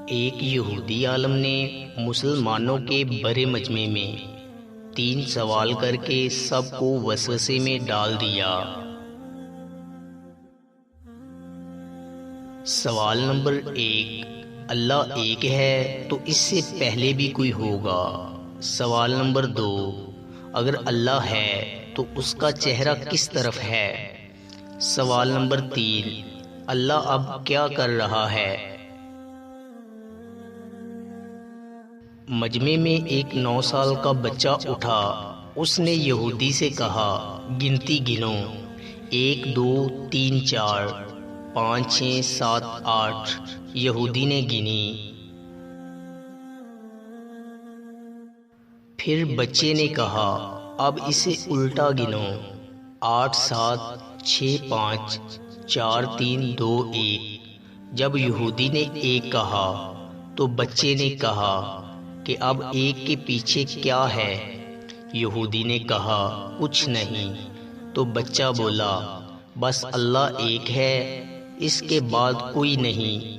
ایک یہودی عالم نے مسلمانوں کے بڑے مجمع میں 3 سوال کر کے سب کو وسوسے میں ڈال دیا۔ سوال نمبر 1، اللہ ایک ہے تو اس سے پہلے بھی کوئی ہوگا۔ سوال نمبر 2، اگر اللہ ہے تو اس کا چہرہ کس طرف ہے؟ سوال نمبر 3، اللہ اب کیا کر رہا ہے؟ مجمع میں ایک 9 سال کا بچہ اٹھا۔ اس نے یہودی سے کہا، گنتی گنو، 1 2 3 4 5 6 7 8۔ یہودی نے گنی۔ پھر بچے نے کہا، اب اسے الٹا گنو، 8 7 6 5 4 3 2 1۔ جب یہودی نے 1 کہا تو بچے نے کہا کہ اب 1 کے پیچھے کیا ہے؟ یہودی نے کہا، کچھ نہیں۔ تو بچہ بولا، بس اللہ ایک ہے، اس کے بعد کوئی نہیں۔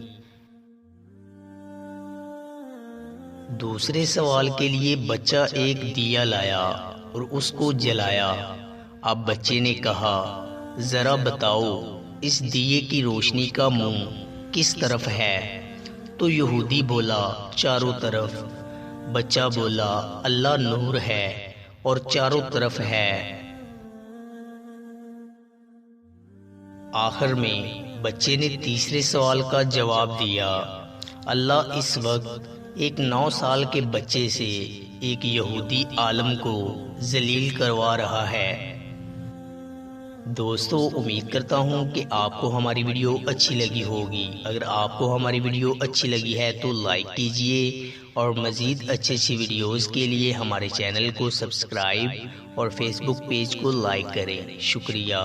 دوسرے سوال کے لیے بچہ ایک دیا لایا اور اس کو جلایا۔ اب بچے نے کہا، ذرا بتاؤ اس دیے کی روشنی کا منہ کس طرف ہے؟ تو یہودی بولا، چاروں طرف۔ بچہ بولا، اللہ نور ہے اور چاروں طرف ہے۔ آخر میں بچے نے تیسرے سوال کا جواب دیا، اللہ اس وقت ایک 9 سال کے بچے سے ایک یہودی عالم کو ذلیل کروا رہا ہے۔ دوستو، امید کرتا ہوں کہ آپ کو ہماری ویڈیو اچھی لگی ہوگی۔ اگر آپ کو ہماری ویڈیو اچھی لگی ہے تو لائک کیجئے اور مزید اچھی ویڈیوز کے لیے ہمارے چینل کو سبسکرائب اور فیس بک پیج کو لائک کریں۔ شکریہ۔